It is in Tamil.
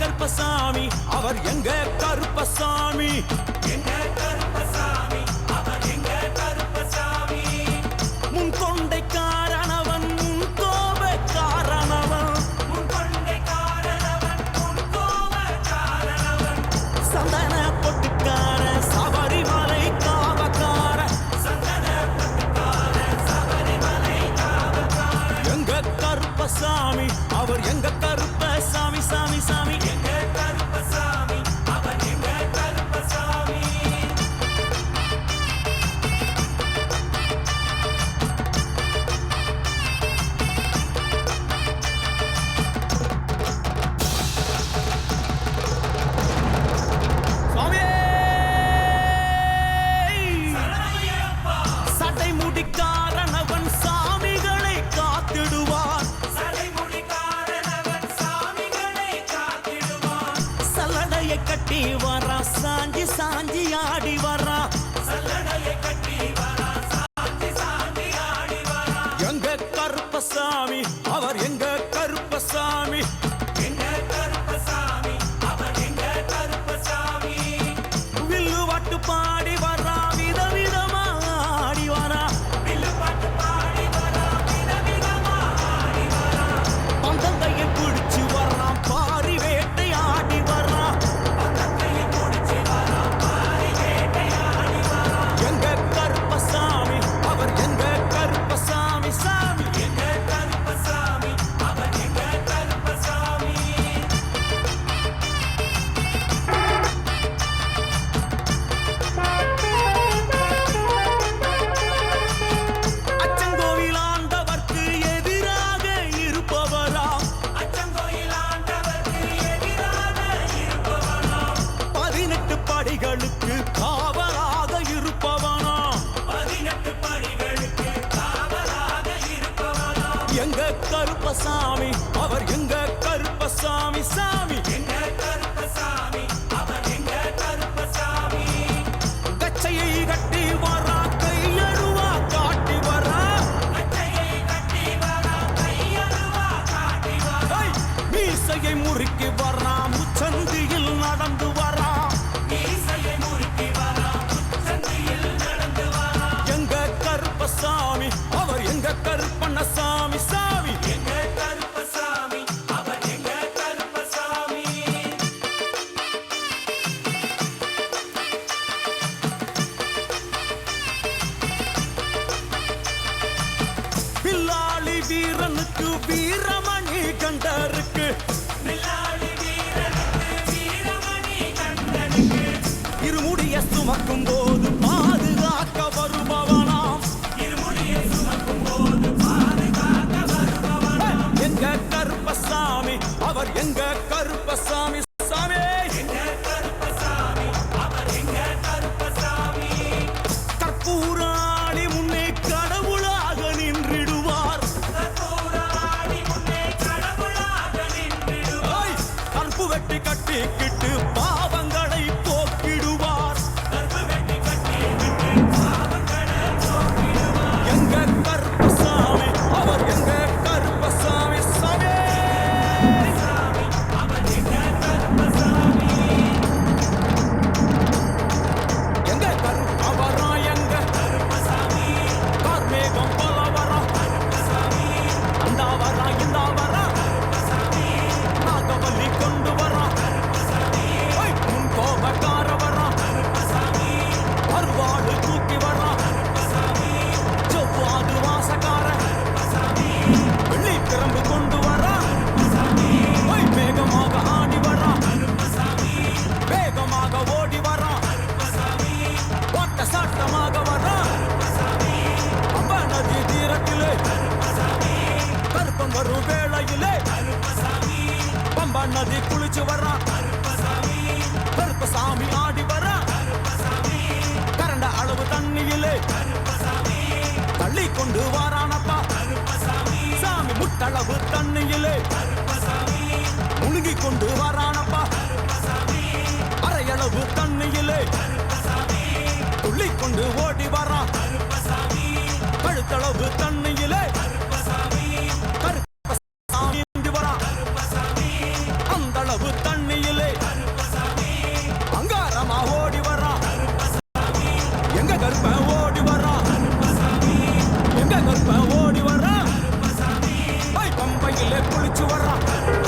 கருப்பசாமி அவர் எங்க கருப்பசாமி முன் கொண்டை காரணவன் முன் கோப காரணவன் சந்தன பொட்டுக்கார சபரிமலை காவக்கார எங்க கருப்பசாமி அவர் எங்க கருப்பசாமி சாமி சாமி எங்க கருப்பசாமி அவர் எங்க கருப்பசாமி சட்டை முடிக்காரனவன் சாமிகளை காத்திடுவான் சல்லடையை கட்டி வரா சாஞ்சி சாஞ்சி ஆடி வரா எங்க கருப்பசாமி அவர் எங்க கருப்பசாமி வில்லு வாட்டு பாடி வரா விதவிதமா ஆடி வரா பந்தங்கையை பிடிச்சு வர்றான் பாரி வேட்டை ஆடி வரா எங்க கருப்பசாமி அவர் எங்க கருப்பசாமி சாமி எங்க கருப்பசாமி அவர் எங்க கருப்பசாமி அச்சங்கோவில் ஆண்டவர்க்கு எதிராக இருப்பவரா 18 படிகளுக்கு காவலாக இருப்பவனா எங்க கருப்பசாமி அவர் எங்க கருப்பசாமி சாமி எங்க கருப்பசாமி அவர் எங்க கருப்பசாமி கச்சையை கட்டி வரா கையழுவா காட்டி வரா மீசையை முறுக்கி வரா முச்சந்தியில் நடந்து வரா எங்க கருப்பசாமி அவர் எங்க கருப்பண்ணசாமி சாமி எங்க கருப்பசாமி அவர் எங்க கருப்பசாமி பில்லாளி வீரனுக்கு வீரமணி கண்டருக்கு இருமுடிய சுமக்கும் போது பாதுகாக்க வருபவனாம் எங்க கருப்பசாமி அவர் எங்க கருப்பசாமி சாமி எங்க கருப்பசாமி அவர் எங்க கருப்பசாமி கற்பூராளி முன்னே கடவுளாக நின்றிடுவார் கற்பு வெட்டி கட்டிக்கிட்டு பாவங்களை போக்கிடுவார் எங்க கருப்பசாமி அவர் எங்க கருப்பசாமி சாமி எங்க கருப்பவரா எங்க கார்மேகம் போல வரா அந்த வரா இந்த வரா நாகவல்லி கொண்டு வரா முன் கோபக்கார வரா அருவாடு தூக்கி வரா செவ்வாது வாசக்கார வெள்ளி பிரம்பு கொண்டு வரா வேகமாக ஆடி வரா வேகமாக ஓடி வரா ஓட்ட சாட்டமாக வரா அம்ப நதி தீரத்திலே கருப்பம் வரும் வேளையிலே பம்பா நதி குளிச்சு வரா கருப்பசாமி ஆடி வரா கரண்ட அளவு தண்ணியிலே தள்ளி கொண்டு வாரானப்பா சாமி முட்டளவு தண்ணியிலே முழுகி கொண்டு வாரானப்பா அரையளவு தண்ணியிலே துள்ளி கொண்டு ஓடி வரா கழுத்தளவு தண்ணியிலே கருப்பசாமி வரா அந்தளவு தண்ணி கங்கையில குளிச்சு வர்றான்